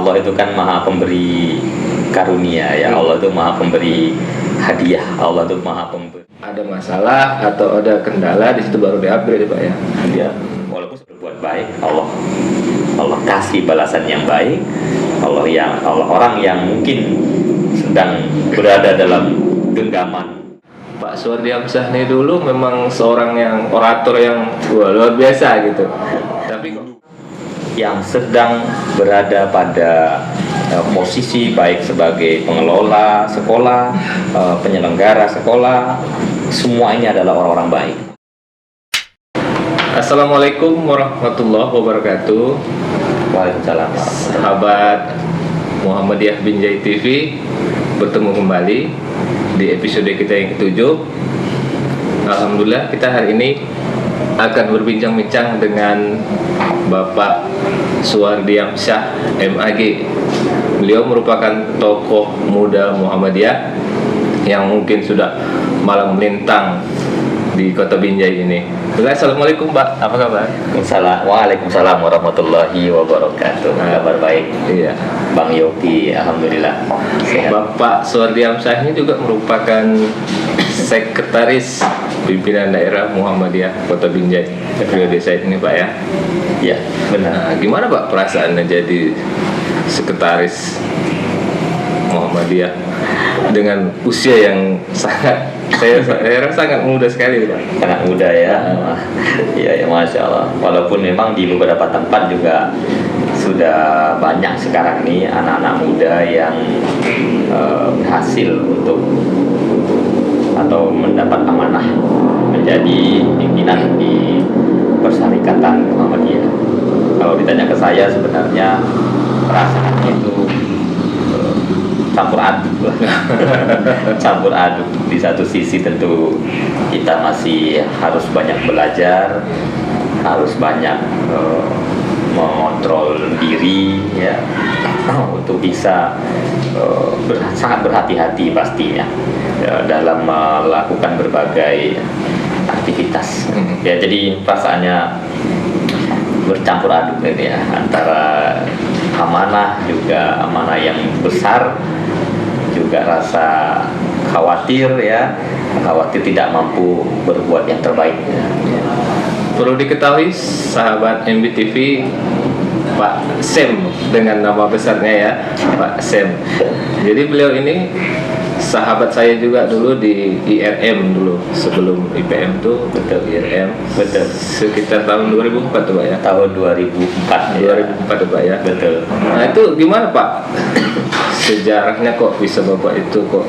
Allah itu kan maha pemberi karunia ya. Allah itu maha pemberi hadiah. Allah itu maha pemberi. Ada masalah atau ada kendala di situ baru di-upgrade Pak ya. Dia walaupun berbuat baik, Allah kasih balasan yang baik. Allah orang yang mungkin sedang berada dalam genggaman. Pak Suwardi Hamzah ini dulu memang seorang yang orator yang luar biasa gitu. Tapi yang sedang berada pada posisi baik sebagai pengelola sekolah, penyelenggara sekolah, semua ini adalah orang-orang baik. Assalamualaikum warahmatullahi wabarakatuh. Waalaikumsalam. Sahabat Muhammadiyah Binjai TV, bertemu kembali di episode kita yang ke-7. Alhamdulillah kita hari ini akan berbincang-bincang dengan Bapak Suwardi Hamzah MAG. Beliau merupakan tokoh muda Muhammadiyah yang mungkin sudah malang melintang di kota Binjai ini. Assalamualaikum Pak, apa kabar? Waalaikumsalam warahmatullahi wabarakatuh. Kabar baik. Iya. Bang Yopi, alhamdulillah sehat. Bapak Suwardi Hamzah ini juga merupakan sekretaris pimpinan daerah Muhammadiyah Kota Binjai periode saat ini Pak ya. Ya, benar. Nah, gimana Pak perasaannya jadi sekretaris Muhammadiyah dengan usia yang saya sangat muda sekali Pak. Sangat muda ya. Iya ya, Masya Allah. Walaupun memang di beberapa tempat juga sudah banyak sekarang ini anak-anak muda yang berhasil untuk atau mendapat amanah menjadi pimpinan di Persyarikatan Muhammadiyah. Kalau ditanya ke saya, sebenarnya perasaannya itu campur aduk lah. Campur aduk. Di satu sisi tentu kita masih harus banyak belajar, harus banyak mengontrol diri ya, untuk bisa sangat berhati-hati pastinya dalam melakukan berbagai aktivitas ya. Jadi perasaannya bercampur aduk ini ya, antara amanah yang besar, juga rasa khawatir tidak mampu berbuat yang terbaik ya. Perlu diketahui sahabat MBTV, Pak Sem dengan nama besarnya ya, Pak Sem. Jadi beliau ini sahabat saya juga dulu di IRM dulu, sebelum IPM tuh. Betul, IRM. betul. Sekitar tahun 2004 tuh Pak ya. Tahun 2004 ya. 2004 tuh Pak ya. Betul. Nah itu gimana Pak? Sejarahnya kok bisa Bapak itu kok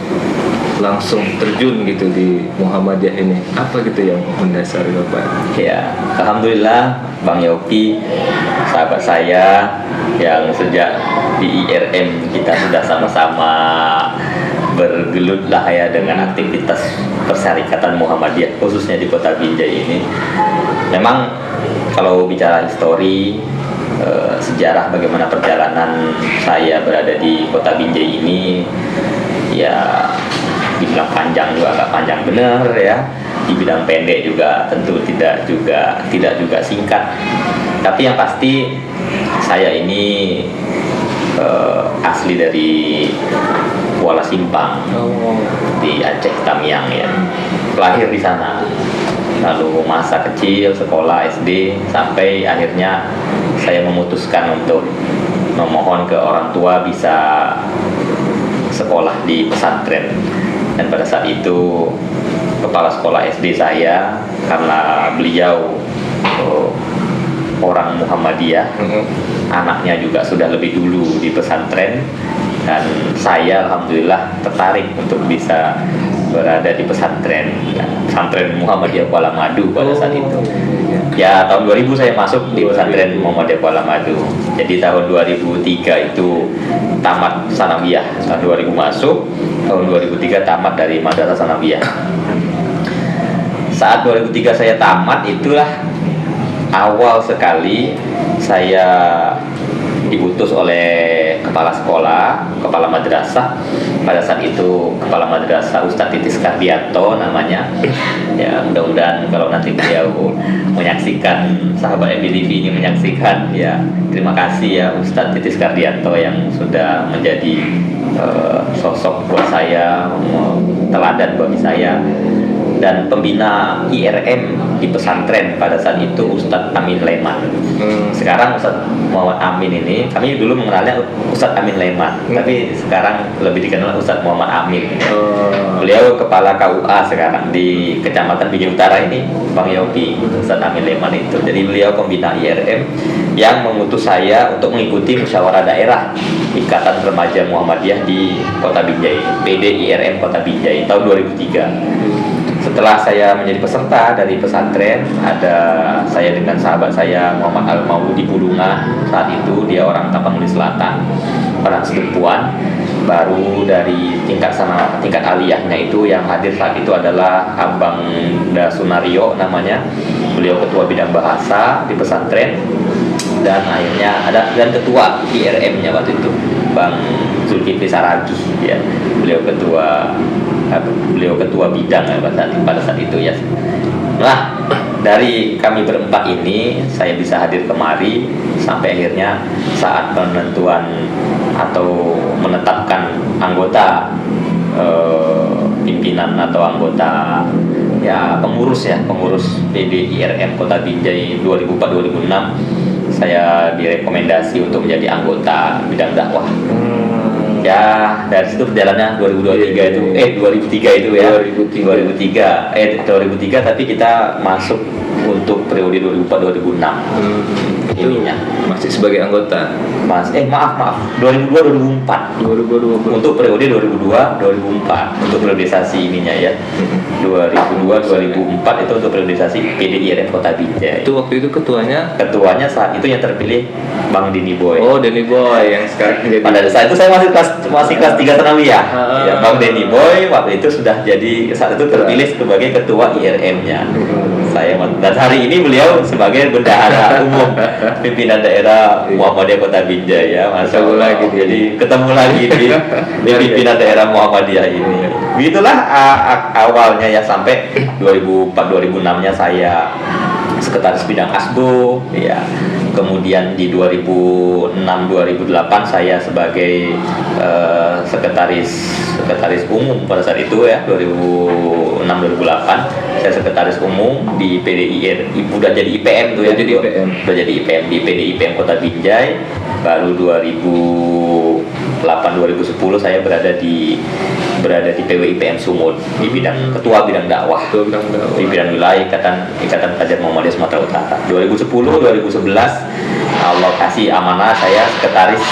langsung terjun gitu di Muhammadiyah ini? Apa gitu yang mendasari Bapak? Ya, alhamdulillah Bang Yopi, sahabat saya yang sejak di IRM kita sudah sama-sama bergelut lah ya dengan aktivitas Persyarikatan Muhammadiyah khususnya di Kota Binjai ini. Memang kalau bicara histori, sejarah bagaimana perjalanan saya berada di Kota Binjai ini, ya dibilang panjang juga agak panjang benar ya, dibilang pendek juga tentu tidak juga singkat. Tapi yang pasti saya ini asli dari Kuala Simpang di Aceh Tamiang ya, lahir di sana. Lalu masa kecil sekolah SD sampai akhirnya saya memutuskan untuk memohon ke orang tua bisa sekolah di pesantren. Dan pada saat itu kepala sekolah SD saya, karena beliau orang Muhammadiyah, anaknya juga sudah lebih dulu di pesantren, dan saya alhamdulillah tertarik untuk bisa berada di pesantren Muhammadiyah Kuala Madu pada saat itu. Ya, tahun 2000 saya masuk di pesantren Muhammadiyah Kuala Madu. Jadi tahun 2003 itu tamat sanawiyah. Tahun 2000 masuk, tahun 2003 tamat dari Madrasah Sanawiyah. Saat 2003 saya tamat, itulah awal sekali saya diutus oleh kepala sekolah, kepala madrasah. Pada saat itu kepala madrasah Ustadz Titis Kardianto namanya. Ya, mudah-mudahan kalau nanti beliau menyaksikan, sahabat MBTV ini menyaksikan, ya terima kasih ya Ustadz Titis Kardianto yang sudah menjadi sosok buat saya, teladan bagi saya. Dan pembina IRM di pesantren pada saat itu Ustadz Amin Leman. Sekarang Ustadz Muhammad Amin ini, kami dulu mengenalnya Ustadz Amin Leman, tapi sekarang lebih dikenal Ustadz Muhammad Amin. Beliau kepala KUA sekarang di Kecamatan Bijak Utara ini, Bang Yopi, Ustadz Amin Leman itu. Jadi beliau pembina IRM yang mengutus saya untuk mengikuti musyawarah daerah Ikatan Remaja Muhammadiyah di Kota Binjai, PD IRM Kota Binjai tahun 2003. Setelah saya menjadi peserta dari pesantren, ada saya dengan sahabat saya Muhammad Al-Mauludi Bulungan. Saat itu dia orang Tapanuli Selatan, orang Sedempuan. Baru dari tingkat aliyahnya itu yang hadir saat itu adalah Abang Dasunario namanya. Beliau ketua bidang bahasa di pesantren. Dan akhirnya ada dan ketua IRM-nya waktu itu Bang Zulkifli Saragi, ya. Beliau ketua bidang ya, pada saat itu ya. Nah, dari kami berempat ini saya bisa hadir kemari sampai akhirnya saat penentuan atau menetapkan anggota pimpinan atau anggota pengurus PD IRM Kota Binjai 2004-2006, saya direkomendasi untuk menjadi anggota bidang dakwah. Ya, dari situ perjalanannya 2003 itu ya. 2003 tapi kita masuk untuk periode 2004-2006. Ininya masih sebagai anggota. Maaf 2002-2004. Untuk periode 2002-2004 untuk periodisasi ininya ya. 2002-2004 itu untuk periodisasi PDIRM Kota Binjai. Itu waktu itu ketuanya saat itu yang terpilih Bang Denny Boy. Oh, Denny Boy yang sekarang jadi. Pada saat itu saya masih kelas 3 Tsanawiyah. Ya, Bang Denny Boy waktu itu sudah jadi saat itu terpilih sebagai ketua IRM-nya. Dan hari ini beliau sebagai bendahara umum pimpinan daerah Muhammadiyah Kota Binjai ya. Masya Allah, jadi ketemu lagi di pimpinan daerah Muhammadiyah ini. Begitulah awalnya ya, sampai 2004-2006-nya saya sekretaris bidang ASBO ya. Kemudian di 2006-2008 saya sebagai sekretaris umum pada saat itu ya, 2006-2008 saya sekretaris umum di PDIR, udah jadi IPM tuh ya, udah jadi IPM di PDIPM Kota Binjai. Baru 2008-2010 saya berada di PWIPM Sumut di bidang ketua bidang dakwah, di bidang wilayah Ikatan Pelajar Muhammadiyah Sumatera Utara. 2010-2011 Allah kasih amanah saya sekretaris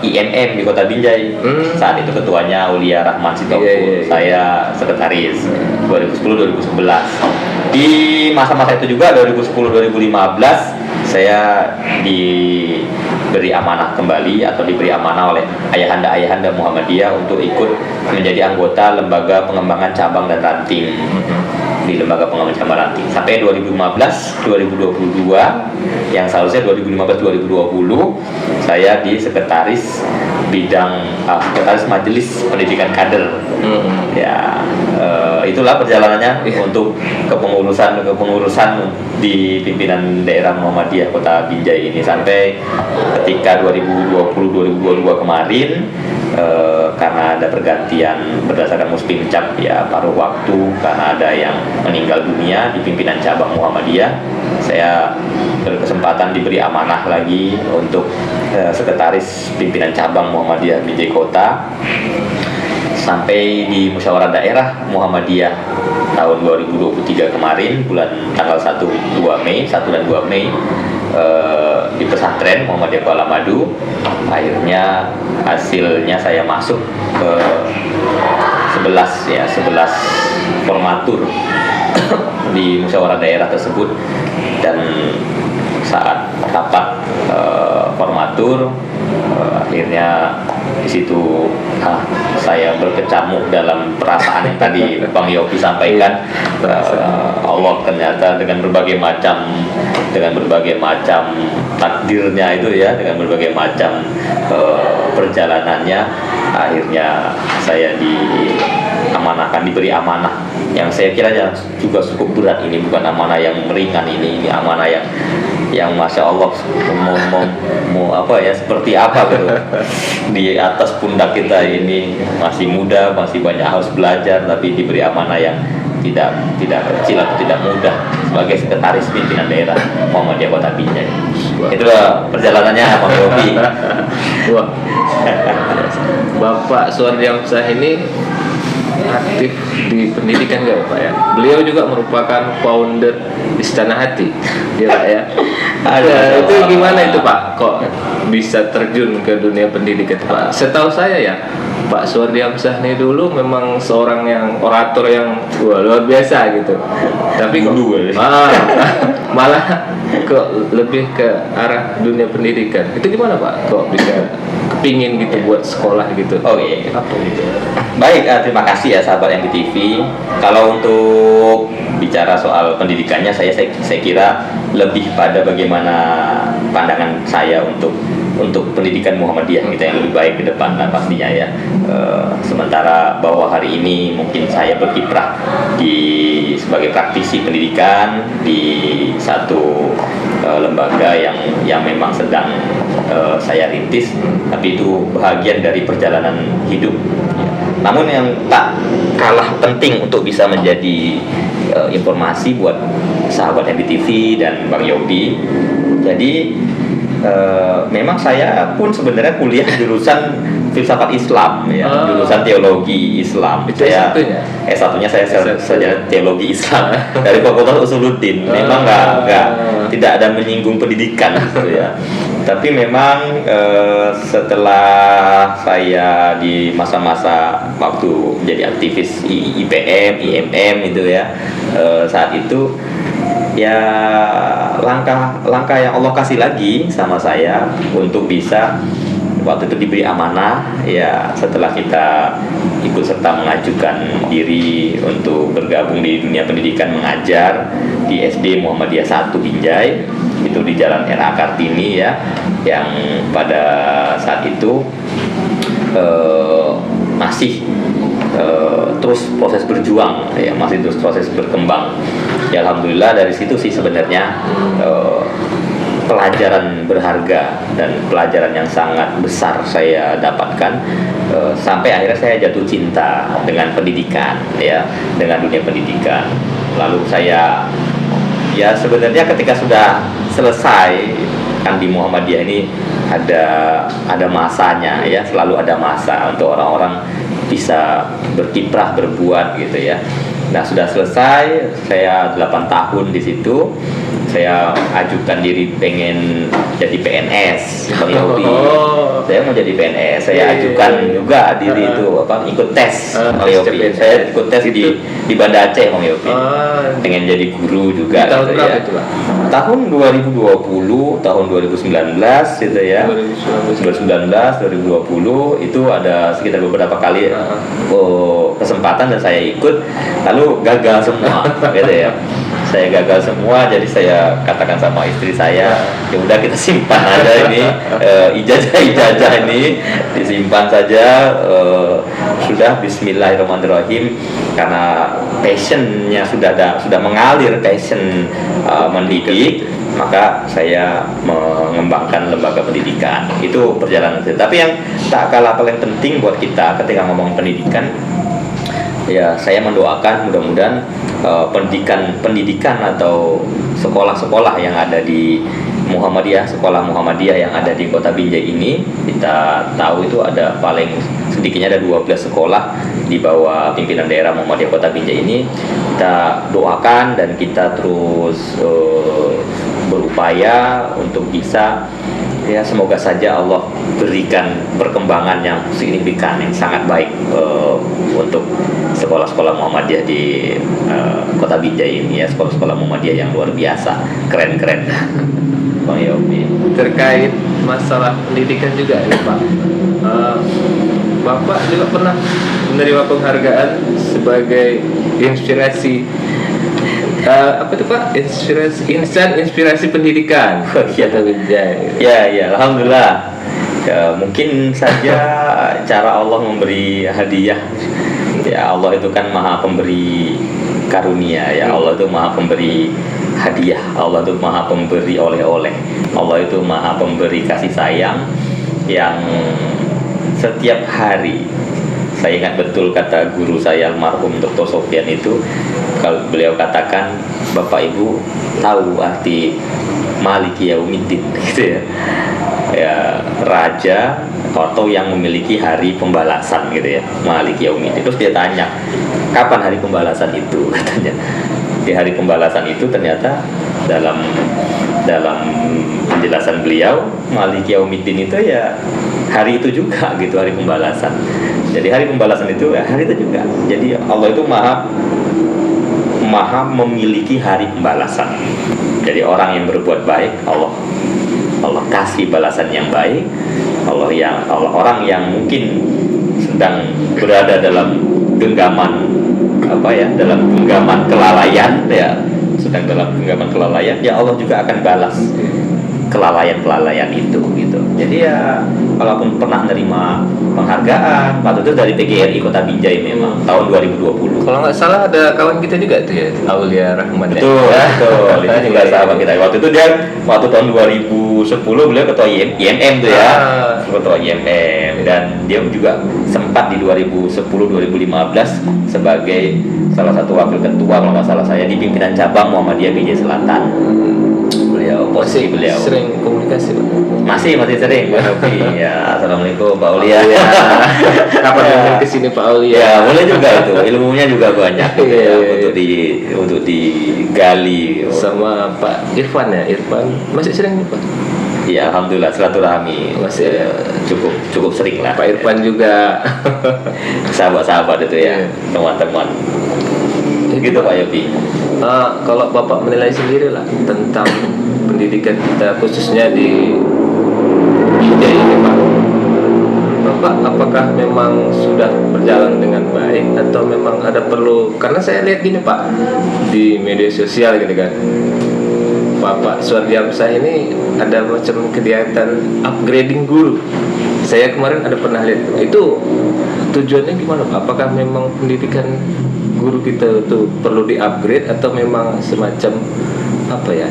IMM di Kota Binjai. Saat itu ketuanya Aulia Rahman Sitompul, saya sekretaris 2010-2011. Di masa-masa itu juga 2010-2015 saya diberi amanah kembali atau diberi amanah oleh ayahanda Muhammadiyah untuk ikut menjadi anggota Lembaga Pengembangan Cabang dan Ranting di Lembaga Pengembangan Cabang Ranting sampai 2015-2022, yang seharusnya 2015-2020 saya di sekretaris Majelis Pendidikan Kader. Ya, itulah perjalanannya untuk kepengurusan di pimpinan daerah Muhammadiyah Kota Binjai ini sampai ketika 2020-2022 kemarin, karena ada pergantian berdasarkan muspim cap ya, paruh waktu karena ada yang meninggal dunia di pimpinan cabang Muhammadiyah, saya berkesempatan diberi amanah lagi untuk sekretaris pimpinan cabang Muhammadiyah Binjai Kota sampai di musyawarah daerah Muhammadiyah tahun 2023 kemarin, bulan tanggal 1 dan 2 Mei di pesantren Muhammadiyah Kuala Madu. Akhirnya hasilnya saya masuk ke 11 formatur di musyawarah daerah tersebut. Dan saat rapat formatur, akhirnya di situ saya berkecamuk dalam perasaan yang tadi Bang Yopi sampaikan. Allah ternyata dengan berbagai macam takdirnya itu ya, dengan berbagai macam perjalanannya akhirnya saya diberi amanah yang saya kira juga cukup berat. Ini bukan amanah yang ringan, ini amanah yang masya Allah mau apa ya, seperti apa gitu. Di atas pundak kita ini masih muda, masih banyak harus belajar, tapi diberi amanah yang tidak kecil atau tidak mudah sebagai sekretaris pimpinan daerah Muhammadiyah Kota Binjai. Itulah perjalanannya Pak Yopi. Wah. Bapak Suwardi Hamzah ini aktif di pendidikan nggak Pak ya? Beliau juga merupakan founder Istana Hati, ya Pak ya. Itu gimana itu Pak? Kok bisa terjun ke dunia pendidikan Pak? Setahu saya ya, Pak Suwardi Hamzah ini dulu memang seorang yang orator yang luar biasa gitu. Tapi kok malah kok lebih ke arah dunia pendidikan. Itu gimana Pak? Kok bisa kepingin gitu buat sekolah gitu? Oh iya. Apa gitu? Baik, terima kasih ya sahabat yang di TV. Kalau untuk bicara soal pendidikannya, saya kira lebih pada bagaimana pandangan saya untuk pendidikan Muhammadiyah kita yang lebih baik ke depan pastinya ya. Sementara bahwa hari ini mungkin saya berkiprah sebagai praktisi pendidikan di satu lembaga yang memang sedang saya rintis, tapi itu bahagian dari perjalanan hidup. Namun yang tak kalah penting untuk bisa menjadi informasi buat sahabat yang di TV dan Bang Yopi. Jadi memang saya pun sebenarnya kuliah jurusan filsafat Islam ya, jurusan teologi Islam. Itu S1-nya saya sarjana teologi Islam dari Fakultas Usuluddin. Memang tidak ada menyinggung pendidikan gitu ya. Tapi memang setelah saya di masa-masa waktu menjadi aktivis IPM, IMM itu ya, saat itu ya langkah yang Allah kasih lagi sama saya untuk bisa waktu itu diberi amanah ya, setelah kita ikut serta mengajukan diri untuk bergabung di dunia pendidikan mengajar di SD Muhammadiyah 1 Binjai, itu di Jalan RA Kartini ya, yang pada saat itu masih terus proses berjuang ya, masih terus proses berkembang ya. Alhamdulillah dari situ sih sebenarnya pelajaran berharga dan pelajaran yang sangat besar saya dapatkan, sampai akhirnya saya jatuh cinta dengan pendidikan ya, dengan dunia pendidikan. Lalu saya ya sebenarnya ketika sudah selesai kan di Muhammadiyah ini ada masanya ya, selalu ada masa untuk orang-orang bisa berkiprah, berbuat gitu ya. Nah, sudah selesai, saya 8 tahun di situ. Saya ajukan diri pengen jadi PNS, Bang Yopi. Saya mau jadi PNS. Saya ajukan juga diri itu ikut tes, Bang Yopi. Saya ikut tes di Banda Aceh, Bang Yopi. Pengen jadi guru juga tahun gitu berapa ya. Itu, Pak? Tahun 2020, tahun 2019 gitu ya. 2019, 2020 itu ada sekitar beberapa kali kesempatan dan saya ikut, lalu gagal semua gitu ya. Saya gagal semua, jadi saya katakan sama istri saya, ya udah kita simpan aja ini ijazah ini disimpan saja, sudah Bismillahirrahmanirrahim, karena passionnya sudah mengalir, passion mendidik, maka saya mengembangkan lembaga pendidikan. Itu perjalanan saya. Tapi yang tak kalah paling penting buat kita ketika ngomong pendidikan, ya saya mendoakan mudah-mudahan pendidikan atau sekolah-sekolah yang ada di Muhammadiyah, sekolah Muhammadiyah yang ada di Kota Binjai ini, kita tahu itu ada paling sedikitnya ada 12 sekolah di bawah pimpinan daerah Muhammadiyah Kota Binjai ini. Kita doakan dan kita terus berupaya untuk bisa, ya semoga saja Allah berikan perkembangan yang signifikan, yang sangat baik untuk sekolah-sekolah Muhammadiyah di Kota Binjai ini ya, sekolah-sekolah Muhammadiyah yang luar biasa, keren-keren. Bang Yopi, terkait masalah pendidikan juga ya Pak, Bapak juga pernah menerima penghargaan sebagai inspirasi apa itu Pak? Insan inspirasi pendidikan. Kota Binjai. Ya, alhamdulillah. Ya, mungkin saja cara Allah memberi hadiah. Ya, Allah itu kan maha pemberi karunia ya. Allah itu maha pemberi hadiah. Allah itu maha pemberi oleh-oleh. Allah itu maha pemberi kasih sayang yang setiap hari. Saya ingat betul kata guru saya almarhum Dr. Sofyan itu, kalau beliau katakan, Bapak Ibu tahu arti Maliki Yaumiddin gitu ya. Ya, raja atau yang memiliki hari pembalasan gitu ya, Maliki Yaumiddin. Terus dia tanya, kapan hari pembalasan itu? Katanya di hari pembalasan itu ternyata dalam penjelasan beliau, Maliki Yaumiddin itu ya hari itu juga gitu, hari pembalasan. Jadi hari pembalasan itu ya hari itu juga. Jadi Allah itu maha memiliki hari pembalasan. Jadi orang yang berbuat baik, Allah kasih balasan yang baik. Orang yang mungkin sedang berada dalam genggaman dalam genggaman kelalaian ya, sedang dalam genggaman kelalaian, ya Allah juga akan balas kelalaian itu gitu. Jadi ya, walaupun pernah menerima penghargaan waktu itu dari PGRI Kota Binjai memang tahun 2020. Kalau nggak salah ada kawan kita juga tuh ya, Aulia Rahman. Betul. Itu juga sahabat kita. Waktu itu dia tahun 2010 beliau ketua IMM tuh ya. Ketua IMM, dan dia juga sempat di 2010-2015 sebagai salah satu wakil ketua kalau nggak salah saya di pimpinan cabang Muhammadiyah Binjai Selatan. Posisi beliau sering komunikasi Pak? masih sering Pak Novi. Ya, assalamualaikum Pak Aulia. Kapan mungkin kesini Pak Aulia? Ya, boleh juga itu, ilmunya juga banyak gitu ya, untuk digali. Sama Pak Irfan ya, Irfan masih sering Pak? Ya, alhamdulillah silaturahmi masih cukup sering lah. Pak Irfan juga sahabat-sahabat itu ya, teman-teman. Gitu Pak Yopi. Kalau Bapak menilai sendiri lah tentang pendidikan kita khususnya di Binjai ini Pak, Bapak apakah memang sudah berjalan dengan baik atau memang ada perlu, karena saya lihat gini Pak di media sosial gitu kan, Bapak Suardiamsyah ini ada macam kegiatan upgrading guru. Saya kemarin ada pernah lihat itu, tujuannya gimana Pak? Apakah memang pendidikan guru kita itu perlu di-upgrade atau memang semacam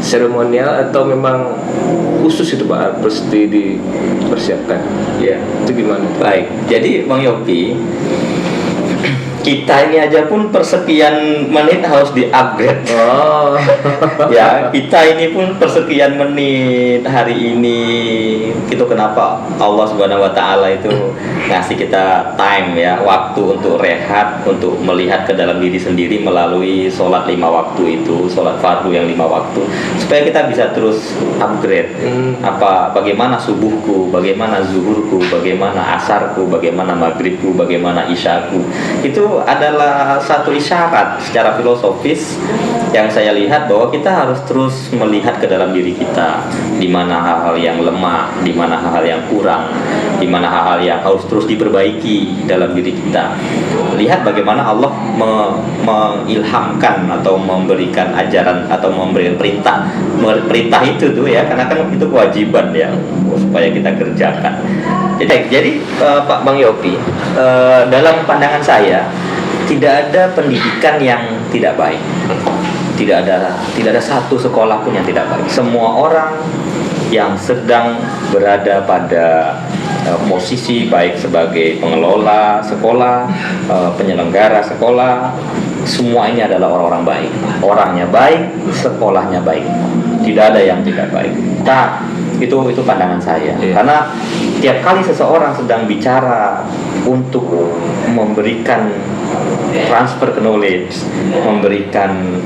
seremonial atau memang khusus itu Pak pasti dipersiapkan? Ya, itu gimana? Baik. Jadi Bang Yopi, kita ini aja pun persekian menit harus di-upgrade. Oh. Ya, kita ini pun persekian menit hari ini. Itu kenapa Allah Subhanahu wa taala itu ngasih kita time ya, waktu untuk rehat, untuk melihat ke dalam diri sendiri melalui sholat 5 waktu itu, sholat fardu yang 5 waktu, supaya kita bisa terus upgrade. Bagaimana subuhku, bagaimana zuhurku, bagaimana asarku, bagaimana maghribku, bagaimana isyaku. Itu adalah satu isyarat secara filosofis yang saya lihat bahwa kita harus terus melihat ke dalam diri kita, di mana hal-hal yang lemah, di mana hal-hal yang kurang, di mana hal-hal yang harus terus diperbaiki dalam diri kita. Lihat bagaimana Allah mengilhamkan atau memberikan ajaran atau memberikan perintah itu tuh ya, karena kan itu kewajiban ya supaya kita kerjakan. Jadi Pak Bang Yopi, dalam pandangan saya tidak ada pendidikan yang tidak baik. Tidak ada satu sekolah pun yang tidak baik. Semua orang yang sedang berada pada posisi baik sebagai pengelola sekolah, penyelenggara sekolah, semua ini adalah orang-orang baik. Orangnya baik, sekolahnya baik. Tidak ada yang tidak baik. Itu pandangan saya. Karena tiap kali seseorang sedang bicara untuk memberikan transfer knowledge, memberikan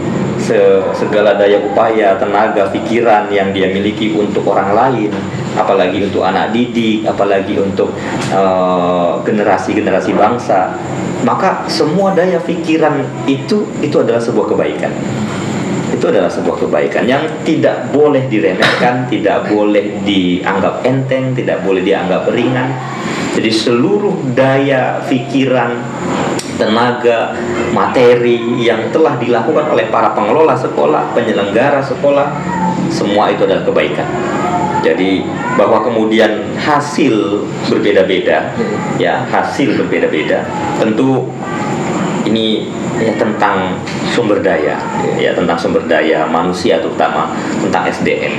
segala daya upaya, tenaga, pikiran yang dia miliki untuk orang lain, apalagi untuk anak didik, apalagi untuk generasi-generasi bangsa, maka semua daya pikiran itu adalah sebuah kebaikan. Itu adalah sebuah kebaikan yang tidak boleh diremehkan, tidak boleh dianggap enteng, tidak boleh dianggap ringan. Jadi seluruh daya pikiran, tenaga, materi yang telah dilakukan oleh para pengelola sekolah, penyelenggara sekolah, semua itu adalah kebaikan. Jadi bahwa kemudian hasil berbeda-beda, ya hasil berbeda-beda. Tentu ini ya tentang sumber daya, ya tentang sumber daya manusia terutama tentang SDM.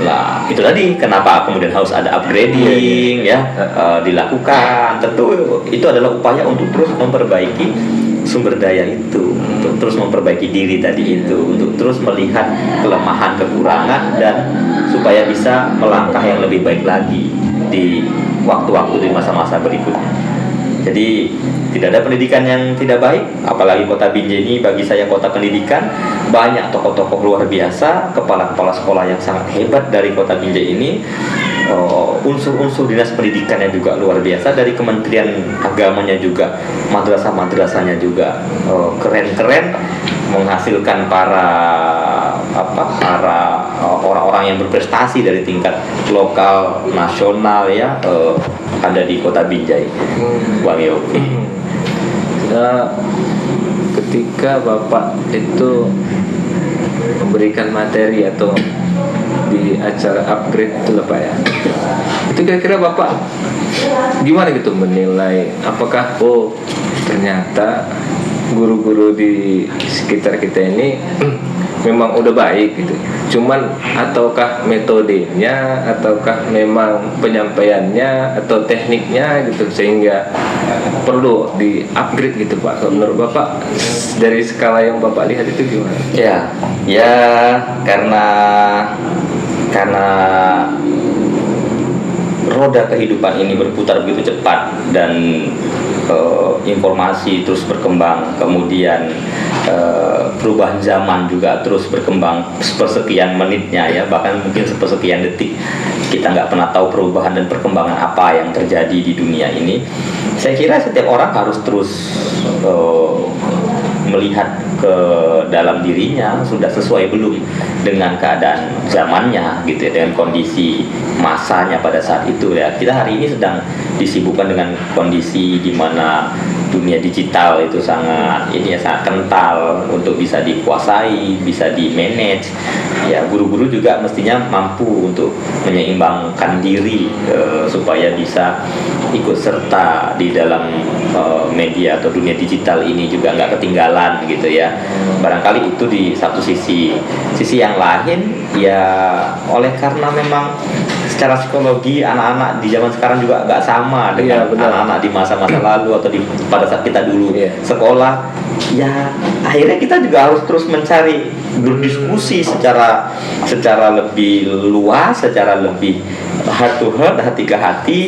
Lah itu tadi kenapa kemudian harus ada upgrading ya dilakukan. Tentu itu adalah upaya untuk terus memperbaiki sumber daya itu, untuk terus memperbaiki diri tadi itu, untuk terus melihat kelemahan, kekurangan, dan supaya bisa melangkah yang lebih baik lagi di waktu-waktu di masa-masa berikutnya. Jadi tidak ada pendidikan yang tidak baik, apalagi Kota Binjai ini bagi saya kota pendidikan. Banyak tokoh-tokoh luar biasa, kepala-kepala sekolah yang sangat hebat dari Kota Binjai ini. Unsur-unsur dinas pendidikannya juga luar biasa, dari Kementerian Agamanya juga, madrasah-madrasahnya juga keren-keren, menghasilkan para orang-orang yang berprestasi dari tingkat lokal, nasional ya, ada di Kota Binjai. Bang Yofi. Ketika Bapak itu memberikan materi atau di acara upgrade itu lah Pak ya, itu kira-kira Bapak gimana gitu menilai apakah ternyata guru-guru di sekitar kita ini memang udah baik gitu, cuman ataukah metodenya, ataukah memang penyampaiannya atau tekniknya gitu sehingga perlu di upgrade gitu Pak? Menurut Bapak dari skala yang Bapak lihat itu gimana? Ya karena roda kehidupan ini berputar begitu cepat dan informasi terus berkembang, kemudian perubahan zaman juga terus berkembang sepersekian menitnya ya, bahkan mungkin sepersekian detik. Kita nggak pernah tahu perubahan dan perkembangan apa yang terjadi di dunia ini. Saya kira setiap orang harus terus melihat ke dalam dirinya, sudah sesuai belum dengan keadaan zamannya gitu ya, dengan kondisi masanya pada saat itu ya. Kita hari ini sedang disibukkan dengan kondisi di mana dunia digital itu sangat kental untuk bisa dikuasai, bisa di manage. Ya guru-guru juga mestinya mampu untuk menyeimbangkan diri supaya bisa ikut serta di dalam media atau dunia digital ini juga nggak ketinggalan gitu ya. Barangkali itu di satu sisi yang lain ya, oleh karena memang secara psikologi anak-anak di zaman sekarang juga nggak sama dengan anak-anak di masa-masa lalu atau pada saat kita dulu sekolah. Ya akhirnya kita juga harus terus mencari, berdiskusi secara lebih luas, secara lebih heart to heart, hati ke hati,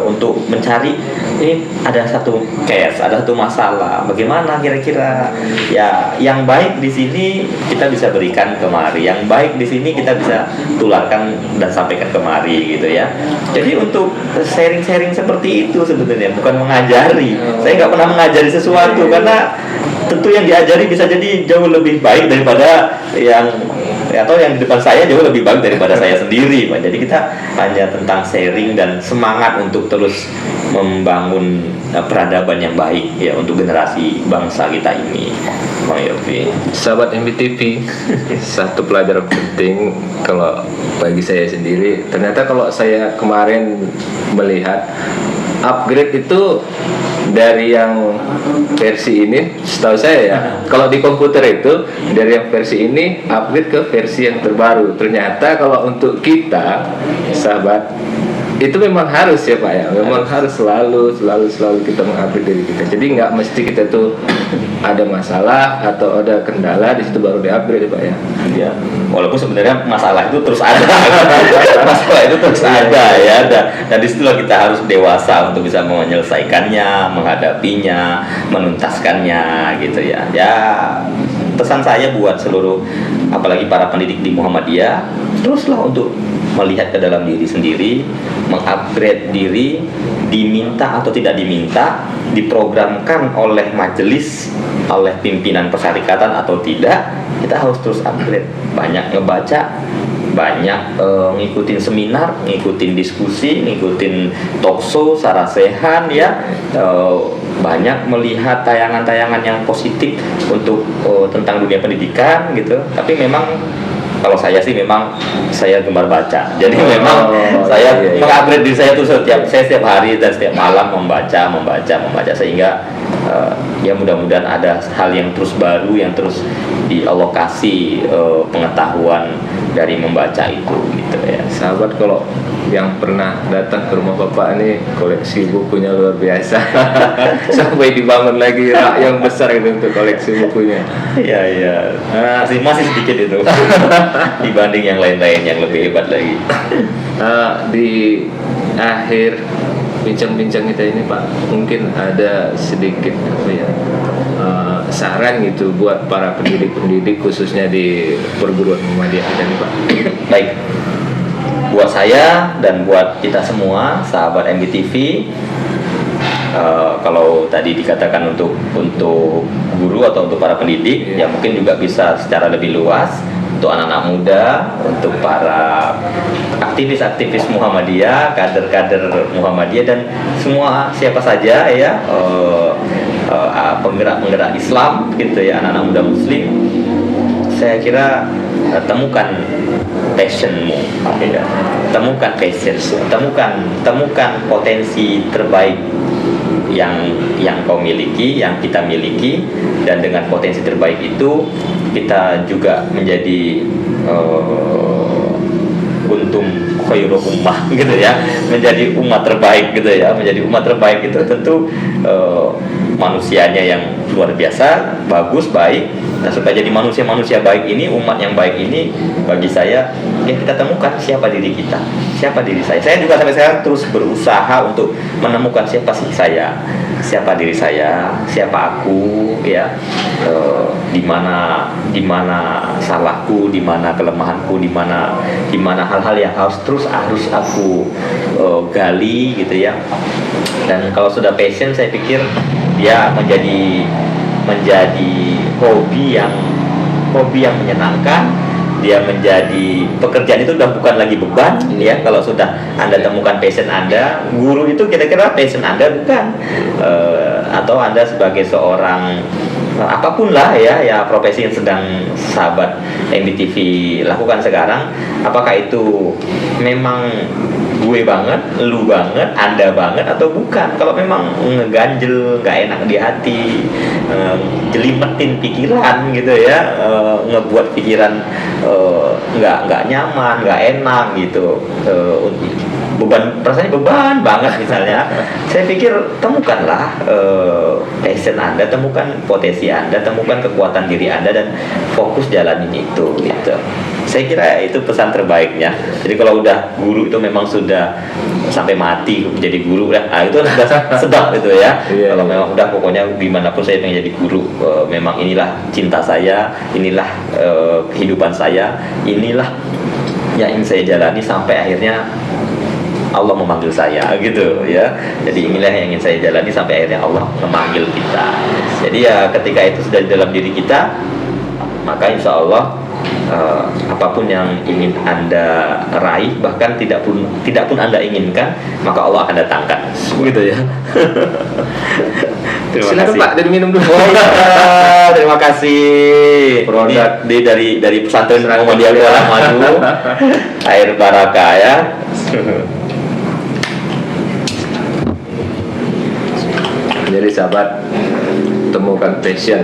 untuk mencari ini ada satu case, ada satu masalah, bagaimana kira-kira ya yang baik di sini kita bisa berikan kemari, yang baik di sini kita bisa tularkan dan sampaikan kemari gitu ya. Jadi untuk sharing-sharing seperti itu sebenarnya bukan mengajari. Saya nggak pernah mengajari sesuatu karena tentu yang diajari bisa jadi jauh lebih baik daripada yang atau yang di depan saya jauh lebih baik daripada saya sendiri, Pak. Jadi kita hanya tentang sharing dan semangat untuk terus membangun peradaban yang baik ya untuk generasi bangsa kita ini, Bang Yofi. Sahabat MBTV, satu pelajaran penting kalau bagi saya sendiri, ternyata kalau saya kemarin melihat upgrade itu dari yang versi ini, setahu saya ya, kalau di komputer itu dari yang versi ini upgrade ke versi yang terbaru. Ternyata kalau untuk kita, sahabat, itu memang harus ya Pak ya, memang harus selalu kita mengupgrade diri kita. Jadi nggak mesti kita tuh ada masalah atau ada kendala di situ baru di-upgrade ya Pak ya. Ya, walaupun sebenarnya masalah itu terus ada, masalah itu terus ada ya. Dan disitulah kita harus dewasa untuk bisa menyelesaikannya, menghadapinya, menuntaskannya gitu ya. Ya, pesan saya buat seluruh, apalagi para pendidik di Muhammadiyah, teruslah untuk melihat ke dalam diri sendiri, mengupgrade diri, diminta atau tidak diminta, diprogramkan oleh majelis, oleh pimpinan persyarikatan atau tidak, kita harus terus upgrade. Banyak ngebaca, banyak ngikutin seminar, ngikutin diskusi, ngikutin talkshow, sarasehan ya, banyak melihat tayangan-tayangan yang positif untuk tentang dunia pendidikan gitu. Tapi memang kalau saya sih memang saya gemar baca. Jadi Oh, memang saya iya. mengupgrade diri saya tuh setiap hari dan setiap malam membaca sehingga ya mudah-mudahan ada hal yang terus baru yang terus di Allah kasih pengetahuan dari membaca itu gitu ya. Sahabat, kalau yang pernah datang ke rumah Bapak ini, koleksi bukunya luar biasa. Sampai dibangun lagi rak yang besar itu untuk koleksi bukunya. Iya. Masih sedikit itu dibanding yang lain-lain yang lebih hebat lagi. Di akhir bincang-bincang kita ini Pak, mungkin ada sedikit saran gitu buat para pendidik-pendidik khususnya di perguruan Muhammadiyah kita nih Pak. Baik, buat saya dan buat kita semua sahabat MBTV, kalau tadi dikatakan untuk guru atau untuk para pendidik, ya mungkin juga bisa secara lebih luas untuk anak-anak muda, untuk para aktivis-aktivis Muhammadiyah, kader-kader Muhammadiyah, dan semua siapa saja ya, penggerak-penggerak Islam gitu ya, anak-anak muda Muslim. Saya kira temukan passionmu, ya. Temukan passion, temukan potensi terbaik yang kau miliki, yang kita miliki, dan dengan potensi terbaik itu kita juga menjadi untung khairu ummah gitu ya, menjadi umat terbaik gitu ya. Menjadi umat terbaik itu tentu manusianya yang luar biasa, bagus, baik. Nah, supaya jadi manusia baik ini, umat yang baik ini, bagi saya ya kita temukan siapa diri kita, siapa diri saya. Saya juga sampai sekarang terus berusaha untuk menemukan siapa sih saya, siapa diri saya, siapa aku ya, di mana salahku, di mana kelemahanku, di mana hal-hal yang harus aku gali gitu ya. Dan kalau sudah passion, saya pikir dia menjadi hobi yang menyenangkan. Dia menjadi pekerjaan, itu udah bukan lagi beban ya. Kalau sudah Anda temukan passion Anda, guru itu kira-kira passion Anda bukan, atau Anda sebagai seorang apapun lah ya profesi yang sedang sahabat MBTV lakukan sekarang, apakah itu memang gue banget, lu banget, Anda banget, atau bukan? Kalau memang ngeganjel, nggak enak di hati, jelimetin pikiran gitu ya, ngebuat pikiran nggak nyaman, nggak enak gitu, rasanya beban banget misalnya, saya pikir temukanlah passion Anda, temukan potensi Anda, temukan kekuatan diri Anda, dan fokus jalanin itu gitu. Saya kira itu pesan terbaiknya. Jadi kalau udah guru itu memang sudah sampai mati menjadi guru, itu sudah sedap itu ya. Kalau memang udah pokoknya dimanapun saya pengen jadi guru, memang inilah cinta saya, inilah kehidupan saya, inilah yang ingin saya jalani sampai akhirnya Allah memanggil saya gitu ya. Jadi inilah yang ingin saya jalani sampai akhirnya Allah memanggil kita. Jadi ya ketika itu sudah di dalam diri kita, maka insya Allah apapun yang ingin Anda raih, bahkan tidak pun Anda inginkan, maka Allah akan datangkan gitu ya. Terima Silakan kasih Pak, dari minum dulu. Oh iya, terima kasih. Produk dari pesantren Muhammadiyah Kuala Madu, air barakah ya. Jadi sahabat, temukan passion.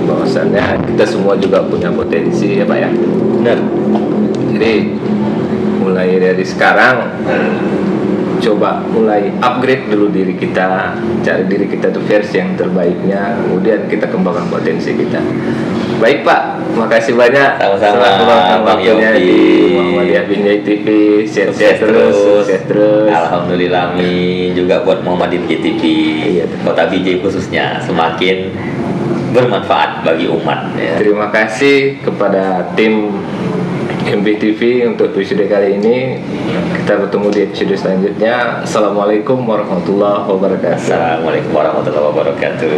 Bahwasannya kita semua juga punya potensi ya Pak ya. Benar. Jadi mulai dari sekarang coba mulai upgrade dulu diri kita, cari diri kita tuh versi yang terbaiknya, kemudian kita kembangkan potensi kita. Baik Pak, makasih banyak. Sama-sama, Selamat Bang waktunya Yopi. di Muhammadiyah Binjai TV. Sukses terus. Alhamdulillah, amin. Juga buat Muhammadiyah TV, Kota Binjai khususnya, semakin bermanfaat bagi umat ya. Terima kasih kepada tim MBTV untuk episode kali ini. Kita bertemu di episode selanjutnya. Assalamualaikum warahmatullahi wabarakatuh. Assalamualaikum warahmatullahi wabarakatuh.